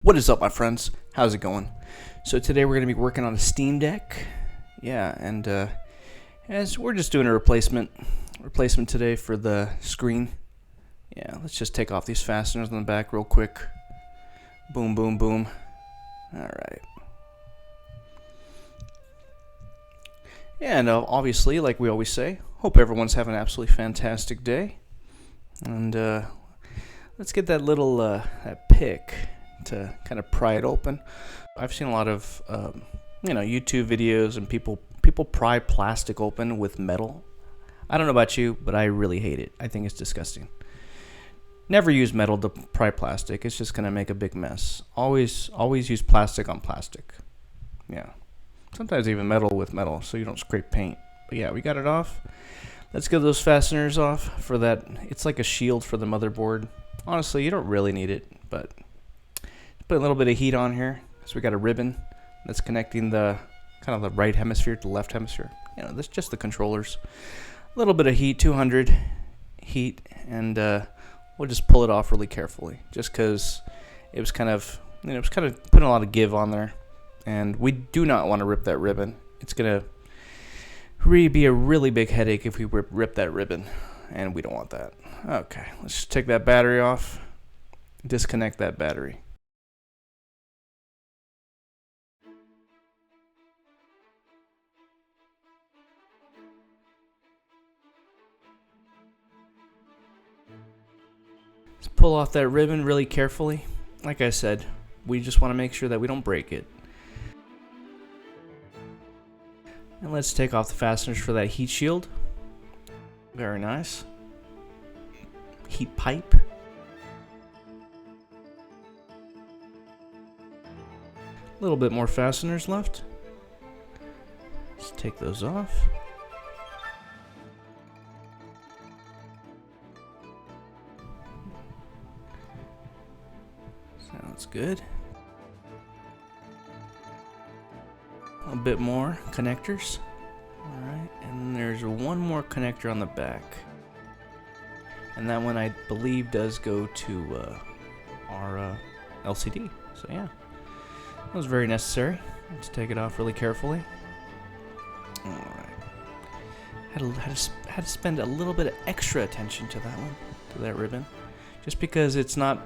What is up, my friends? How's it going? So today we're going to be working on a Steam Deck. Yeah, and as we're just doing a replacement today for the screen. Yeah, let's just take off these fasteners on the back real quick. Boom, boom, boom. All right. And obviously, like we always say, hope everyone's having an absolutely fantastic day. And let's get that little that pick to kind of pry it open. I've seen a lot of YouTube videos and people pry plastic open with metal. I don't know about you, but I really hate it. I think it's disgusting. Never use metal to pry plastic. It's just gonna make a big mess. Always use plastic on plastic. Yeah. Sometimes even metal with metal, so you don't scrape paint. But yeah, we got it off. Let's get those fasteners off for that. It's like a shield for the motherboard. Honestly, you don't really need it, but put a little bit of heat on here. So we got a ribbon that's connecting the kind of the right hemisphere to the left hemisphere. You know, that's just the controllers. A little bit of heat, 200 heat, and we'll just pull it off really carefully, just because it was kind of putting a lot of give on there, and we do not want to rip that ribbon. It's gonna be a really big headache if we rip that ribbon, and we don't want that. Okay, let's just take that battery off, disconnect that battery. Let's pull off that ribbon really carefully. Like I said, we just want to make sure that we don't break it. And let's take off the fasteners for that heat shield. Very nice. Heat pipe. A little bit more fasteners left. Let's take those off. Sounds good. A bit more connectors. Alright, and there's one more connector on the back. And that one I believe does go to our LCD. So yeah, that was very necessary. Let's take it off really carefully. Alright. Had to spend a little bit of extra attention to that one, to that ribbon. Just because it's not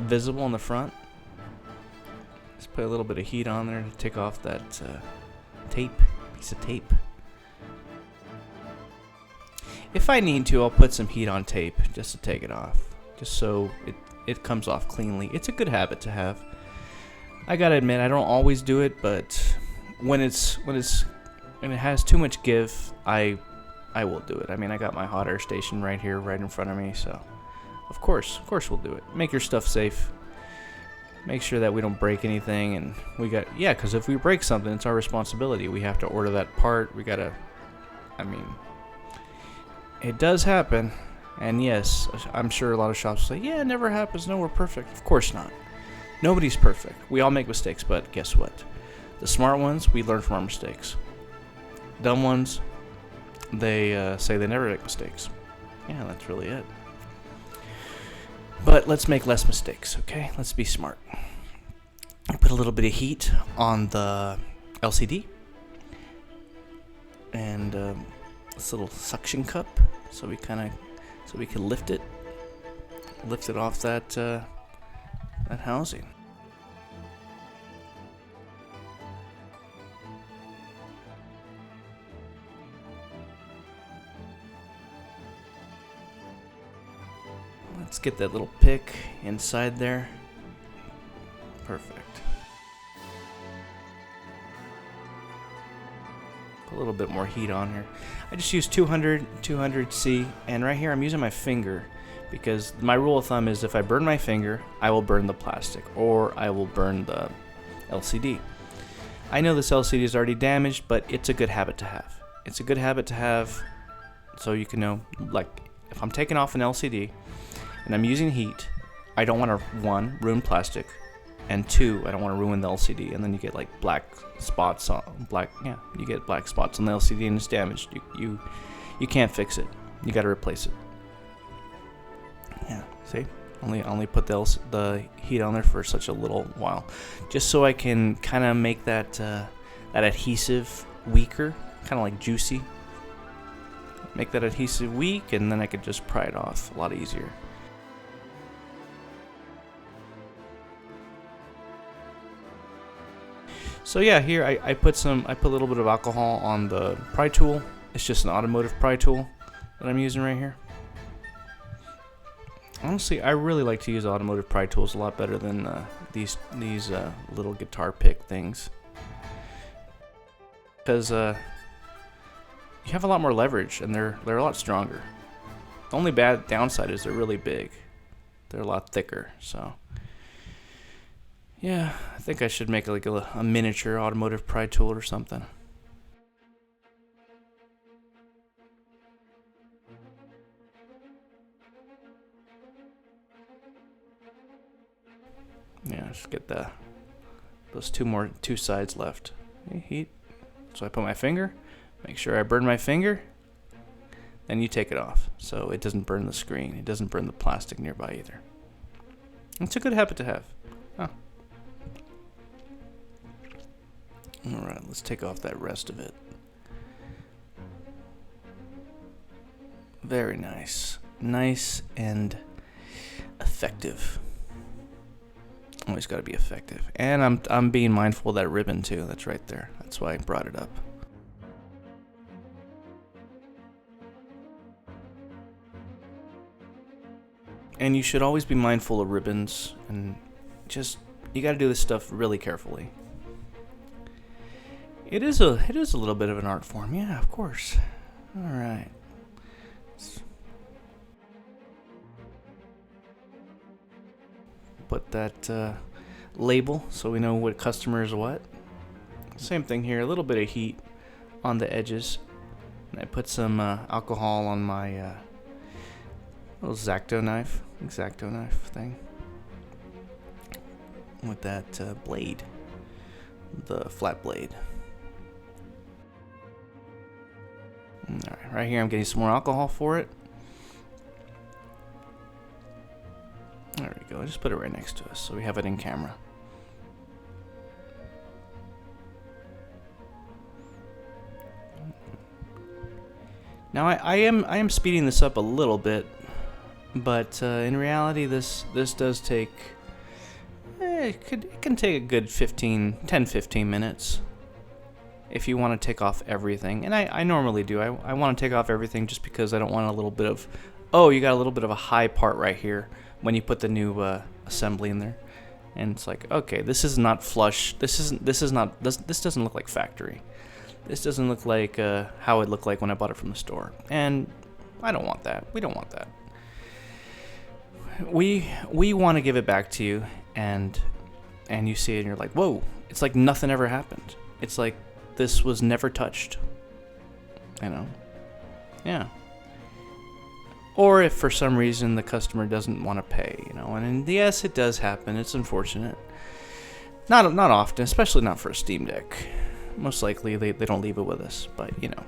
visible on the front. Just put a little bit of heat on there to take off that piece of tape. If I need to, I'll put some heat on tape just to take it off, just so it comes off cleanly. It's a good habit to have. I gotta admit, I don't always do it, but when it has too much give, I will do it. I mean, I got my hot air station right here, right in front of me, so of course we'll do it. Make your stuff safe. Make sure that we don't break anything, and because if we break something, it's our responsibility. We have to order that part. It does happen, and yes, I'm sure a lot of shops say, yeah, it never happens. No, we're perfect. Of course not. Nobody's perfect. We all make mistakes, but guess what? The smart ones, we learn from our mistakes. Dumb ones, they say they never make mistakes. Yeah, that's really it. But let's make less mistakes, okay? Let's be smart. Put a little bit of heat on the LCD. And this little suction cup, so we can lift it off that housing. Let's get that little pick inside there. Perfect. Put a little bit more heat on here. I just use 200C, and right here I'm using my finger because my rule of thumb is if I burn my finger, I will burn the plastic or I will burn the LCD. I know this LCD is already damaged, but it's a good habit to have. It's a good habit to have so you can know, like, if I'm taking off an LCD and I'm using heat, I don't want to, one, ruin plastic, and two, I don't want to ruin the LCD, and then you get like black spots on you get black spots on the LCD and it's damaged. You can't fix it. You got to replace it. Yeah, see? Only put the heat on there for such a little while, just so I can kind of make that that adhesive weaker, kind of like juicy. Make that adhesive weak, and then I could just pry it off a lot easier. So yeah, here I put a little bit of alcohol on the pry tool. It's just an automotive pry tool that I'm using right here. Honestly, I really like to use automotive pry tools a lot better than these little guitar pick things, because you have a lot more leverage and they're a lot stronger. The only bad downside is they're really big. They're a lot thicker. So yeah, I think I should make like a miniature automotive pry tool or something. Yeah, just get those two sides left. Heat. So I put my finger, make sure I burn my finger, then you take it off so it doesn't burn the screen. It doesn't burn the plastic nearby either. It's a good habit to have. Huh. Alright, let's take off that rest of it. Very nice. Nice and effective. Always got to be effective. And I'm being mindful of that ribbon too. That's right there. That's why I brought it up. And you should always be mindful of ribbons, and just you got to do this stuff really carefully. It is a little bit of an art form. Yeah, of course. All right. Put that label so we know what customer is what. Same thing here, a little bit of heat on the edges. And I put some alcohol on my little X-Acto knife thing with that blade, the flat blade. Alright, right here I'm getting some more alcohol for it. There we go. Just put it right next to us so we have it in camera. Now I am speeding this up a little bit, but in reality this does take it can take a good 10-15 minutes if you want to take off everything. And I normally do. I want to take off everything just because I don't want a little bit of, oh, you got a little bit of a high part right here when you put the new assembly in there. And it's like, okay, this is not flush. This doesn't look like factory. This doesn't look like how it looked like when I bought it from the store. And I don't want that. We don't want that. We want to give it back to you, and you see it and you're like, whoa, it's like nothing ever happened. It's like this was never touched. You know? Yeah. Or if for some reason the customer doesn't want to pay, you know, and yes, it does happen. It's unfortunate. Not often, especially not for a Steam Deck. Most likely they don't leave it with us, but you know,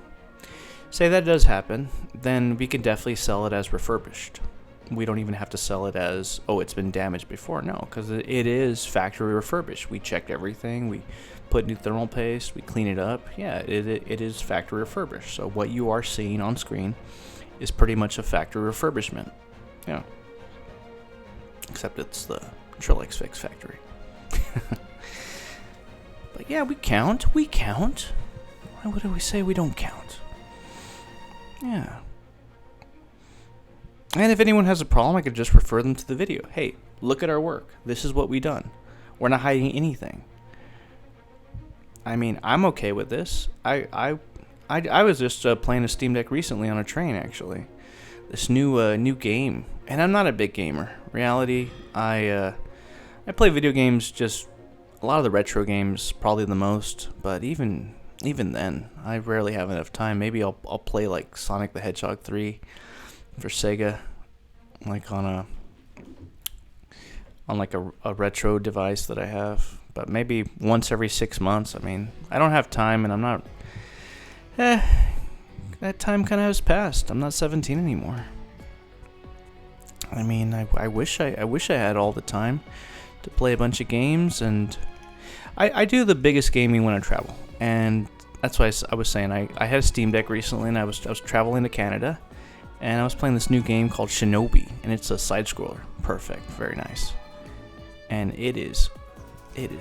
say that does happen, then we can definitely sell it as refurbished. We don't even have to sell it as, oh, it's been damaged before. No, because it is factory refurbished. We checked everything. We put new thermal paste. We clean it up. Yeah, it is factory refurbished. So what you are seeing on screen is pretty much a factory refurbishment. Yeah. Except it's the Trílex Fix factory. But yeah, we count. Why would we say we don't count? Yeah. And if anyone has a problem, I could just refer them to the video. Hey, look at our work. This is what we done. We're not hiding anything. I mean, I'm okay with this. I was just playing a Steam Deck recently on a train, actually. This new game, and I'm not a big gamer. Reality, I play video games, just a lot of the retro games, probably the most. But even then, I rarely have enough time. Maybe I'll play like Sonic the Hedgehog 3 for Sega, like on a retro device that I have. But maybe once every 6 months. I mean, I don't have time, and I'm not. That time kind of has passed. I'm not 17 anymore. I mean, I wish I had all the time to play a bunch of games, and I do the biggest gaming when I travel, and that's why I was saying I had a Steam Deck recently, and I was traveling to Canada, and I was playing this new game called Shinobi, and it's a side scroller. Perfect, very nice, and it is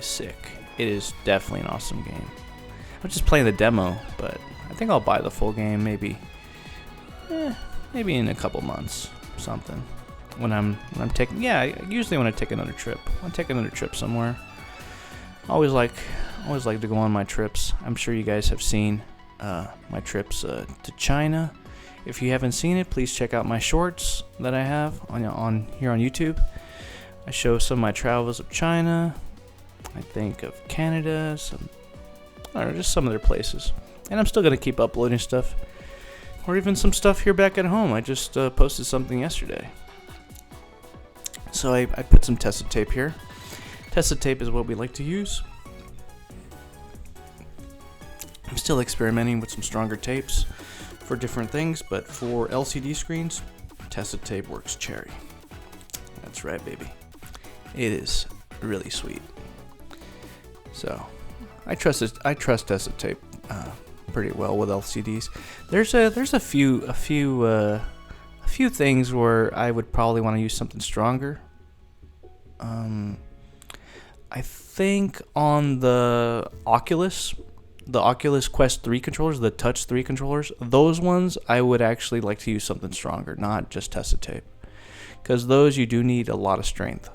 sick. It is definitely an awesome game. I was just playing the demo, but I think I'll buy the full game maybe in a couple months, something. When I'm taking, usually when I take another trip. When I take another trip somewhere, I always like to go on my trips. I'm sure you guys have seen my trips to China. If you haven't seen it, please check out my shorts that I have on here on YouTube. I show some of my travels of China. I think of Canada, just some other places. And I'm still gonna keep uploading stuff, or even some stuff here back at home. I just posted something yesterday. So I put some tested tape here. Tested tape is what we like to use. I'm still experimenting with some stronger tapes for different things, but for LCD screens, tested tape works cherry. That's right, baby. It is really sweet. So I trust tested tape pretty well with LCDs. There's a few things where I would probably want to use something stronger. I think on the Oculus Quest 3 controllers, the Touch 3 controllers, those ones I would actually like to use something stronger, not just tested tape, because those you do need a lot of strength.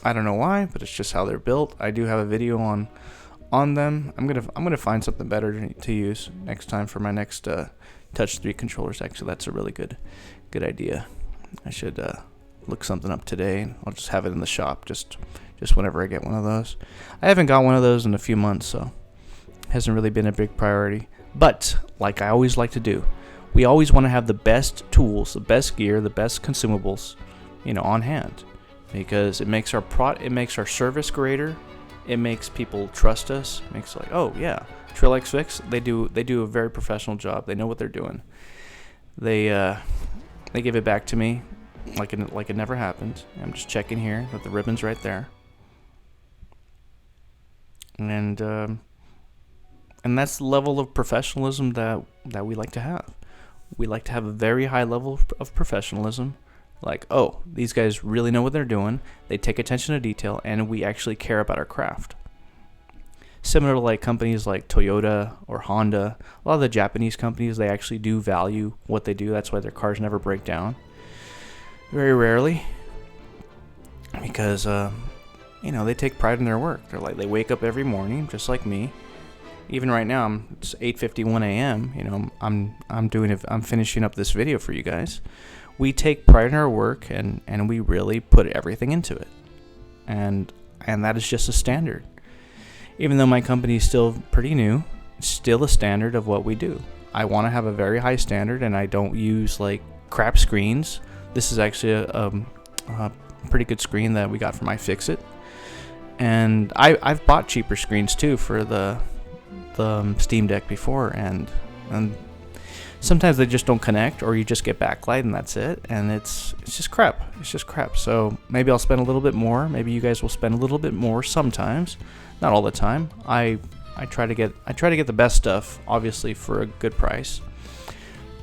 I don't know why, but it's just how they're built. I do have a video on them. I'm gonna find something better to use next time for my next Touch 3 controllers. Actually, that's a really good idea. I should look something up today, and I'll just have it in the shop just whenever I get one of those. I haven't got one of those in a few months, so it hasn't really been a big priority. But like I always like to do, we always want to have the best tools, the best gear, the best consumables, on hand, because it makes our service greater. It makes people trust us. It makes oh yeah, Trílex Fix, they do a very professional job. They know what they're doing. They give it back to me like it never happened. I'm just checking here that the ribbon's right there. And that's the level of professionalism that we like to have. We like to have a very high level of professionalism. Like, oh, these guys really know what they're doing. They take attention to detail, and we actually care about our craft. Similar to like companies like Toyota or Honda, a lot of the Japanese companies, they actually do value what they do. That's why their cars never break down. Very rarely. Because, they take pride in their work. They wake up every morning, just like me. Even right now, it's 8:51 a.m. I'm finishing up this video for you guys. We take pride in our work, and we really put everything into it. And that is just a standard. Even though my company is still pretty new, it's still a standard of what we do. I want to have a very high standard, and I don't use crap screens. This is actually a pretty good screen that we got from iFixit. And I've bought cheaper screens too for the Steam Deck before, and sometimes they just don't connect, or you just get backlight and that's it, and it's just crap. It's just crap. So maybe I'll spend a little bit more. Maybe you guys will spend a little bit more sometimes, not all the time. I try to get the best stuff, obviously, for a good price.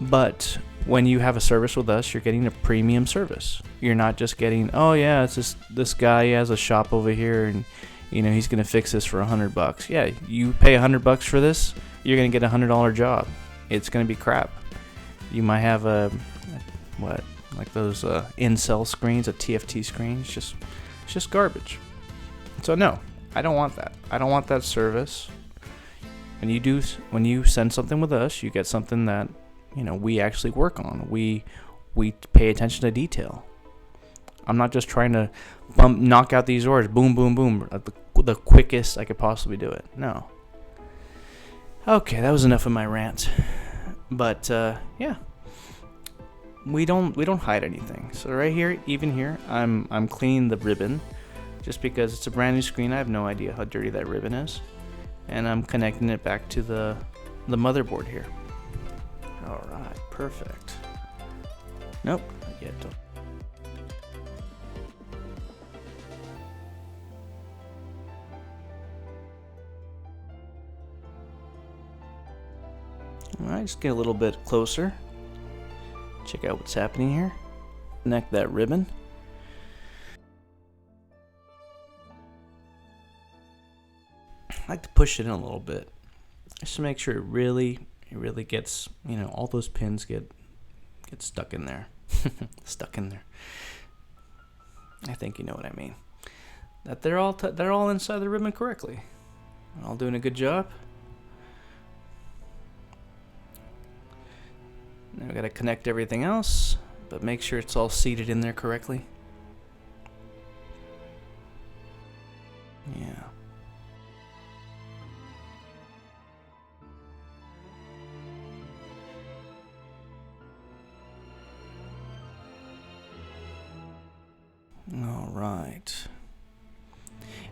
But when you have a service with us, you're getting a premium service. You're not just getting, oh yeah, it's just this guy, he has a shop over here, and he's gonna fix this for $100. Yeah, you pay $100 for this, you're gonna get $100 job. It's gonna be crap. You might have those in-cell screens, a TFT screen. It's just garbage. So no, I don't want that. I don't want that service. When you send something with us, you get something that we actually work on. We pay attention to detail. I'm not just trying to knock out these orders, boom, boom, boom, the quickest I could possibly do it. No. Okay, that was enough of my rant. But yeah, we don't hide anything. So right here, even here, I'm cleaning the ribbon, just because it's a brand new screen. I have no idea how dirty that ribbon is, and I'm connecting it back to the motherboard here. All right, perfect. Nope, not yet. Alright, just get a little bit closer. Check out what's happening here. Connect that ribbon. I like to push it in a little bit, just to make sure it really gets, you know, all those pins get stuck in there. Stuck in there. I think you know what I mean. That they're all inside the ribbon correctly. All doing a good job. Now we got to connect everything else, but make sure it's all seated in there correctly. Yeah. All right.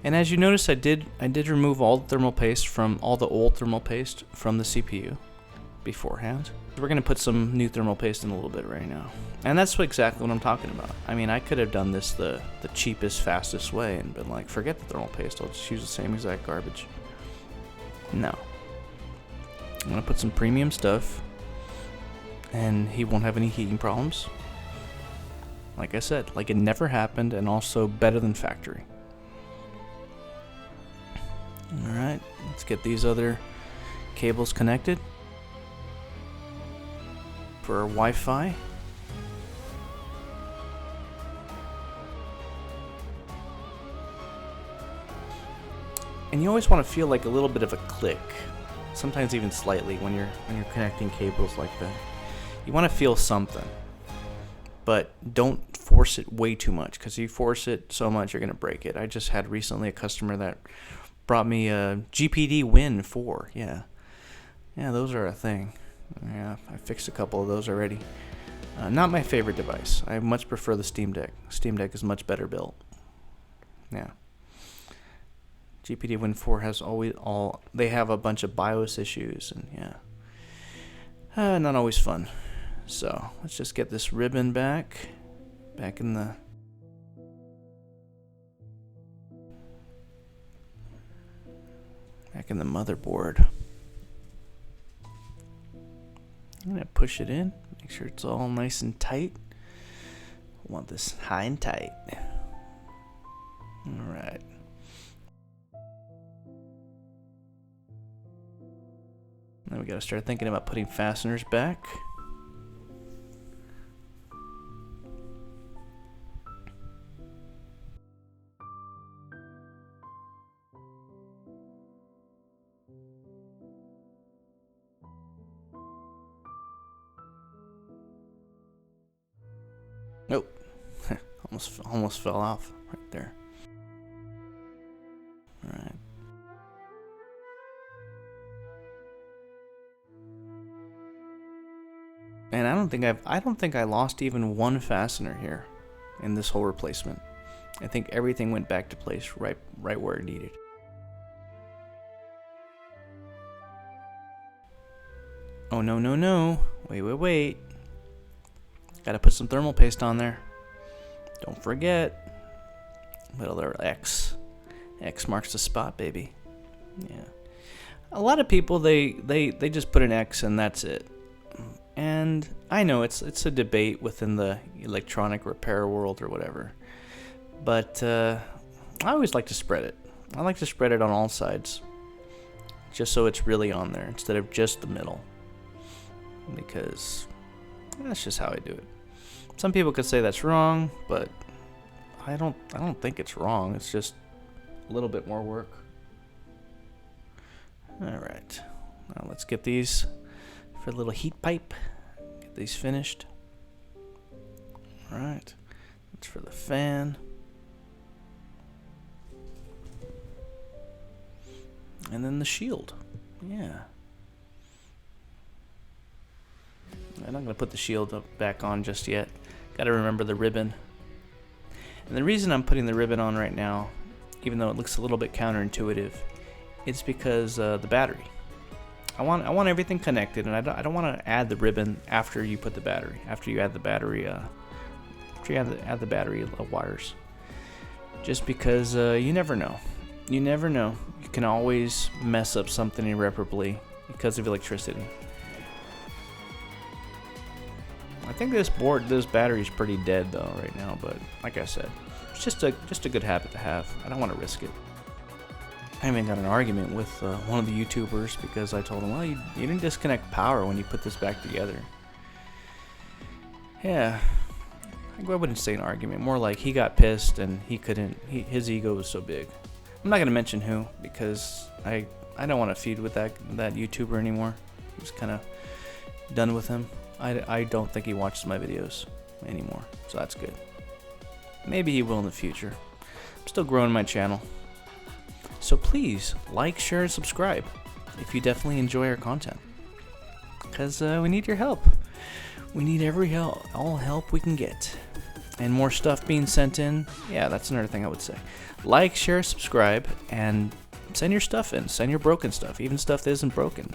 And as you notice, I did remove all the thermal paste from all the old thermal paste from the CPU beforehand. We're gonna put some new thermal paste in a little bit right now, and that's exactly what I'm talking about. I mean, I could have done this the cheapest, fastest way and been like, forget the thermal paste, I'll just use the same exact garbage. No, I'm gonna put some premium stuff, and he won't have any heating problems. Like I said, like it never happened, and also better than factory. Alright, let's get these other cables connected for Wi-Fi. And you always want to feel like a little bit of a click, sometimes even slightly when you're connecting cables like that. You want to feel something, but don't force it way too much, because if you force it so much, you're going to break it. I just had recently a customer that brought me a GPD Win 4. Yeah, those are a thing. Yeah, I fixed a couple of those already. Not my favorite device. I much prefer the Steam Deck. Steam Deck is much better built. Yeah. GPD Win 4 has they have a bunch of BIOS issues, and yeah. Not always fun. So, let's just get this ribbon back in the motherboard. I'm gonna push it in, make sure it's all nice and tight. I want this high and tight. Alright. Now we gotta start thinking about putting fasteners back. Nope. almost fell off right there. All right. And I don't think I lost even one fastener here in this whole replacement. I think everything went back to place right where it needed. Oh no. Wait. Gotta put some thermal paste on there. Don't forget. Little X. X marks the spot, baby. Yeah. A lot of people they just put an X and that's it. And I know it's a debate within the electronic repair world or whatever. But I always like to spread it. I like to spread it on all sides, just so it's really on there instead of just the middle. Because that's just how I do it. Some people could say that's wrong, but I don't think it's wrong. It's just a little bit more work. All right, now let's get these for a little heat pipe. Get these finished. All right, that's for the fan. And then the shield. Yeah. I'm not going to put the shield back on just yet. Got to remember the ribbon. And the reason I'm putting the ribbon on right now, even though it looks a little bit counterintuitive, it's because the battery. I want everything connected, and I don't want to add the ribbon after you put the battery. After you add the battery, add the battery wires. Just because you never know. You never know. You can always mess up something irreparably because of electricity. think this battery's pretty dead though right now, but like I said, it's just a good habit to have. I don't want to risk it. I even got an argument with one of the YouTubers because I told him, well, you didn't disconnect power when you put this back together. Yeah, I wouldn't say an argument, more like he got pissed and he couldn't, his ego was so big. I'm not going to mention who, because I don't want to feud with that YouTuber anymore. I was kind of done with him. I don't think he watches my videos anymore, so that's good. Maybe he will in the future. I'm still growing my channel. So please, like, share, and subscribe if you definitely enjoy our content. Because we need your help. We need all help we can get. And more stuff being sent in. Yeah, that's another thing I would say. Like, share, subscribe, and send your stuff in. Send your broken stuff, even stuff that isn't broken.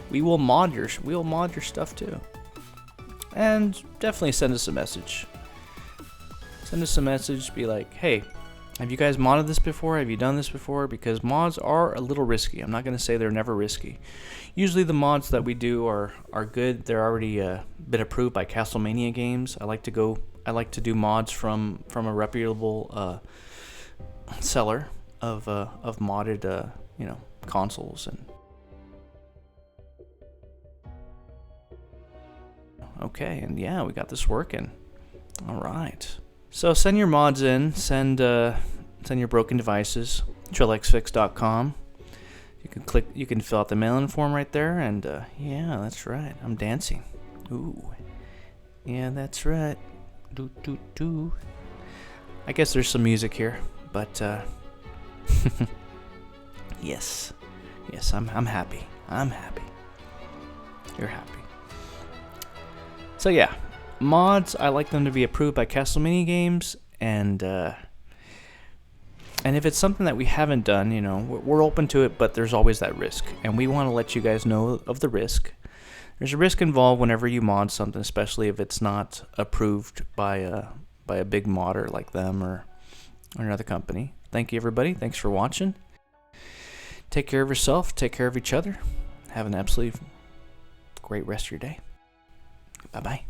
We will mod your stuff too. And definitely send us a message. Send us a message, be like, hey, have you guys modded this before? Have you done this before? Because mods are a little risky. I'm not going to say they're never risky. Usually the mods that we do are good. They're already been approved by Castlemania Games. I like to do mods from a reputable seller of modded consoles. And okay, and yeah, we got this working. All right. So send your mods in. Send your broken devices. TrilexFix.com. You can fill out the mail-in form right there, and yeah, that's right. I'm dancing. Ooh, yeah, that's right. Do do do. I guess there's some music here, but yes, I'm happy. I'm happy. You're happy. So yeah, mods, I like them to be approved by Castlemania Games, and if it's something that we haven't done, we're open to it, but there's always that risk, and we want to let you guys know of the risk. There's a risk involved whenever you mod something, especially if it's not approved by a big modder like them or another company. Thank you, everybody. Thanks for watching. Take care of yourself. Take care of each other. Have an absolutely great rest of your day. Bye-bye.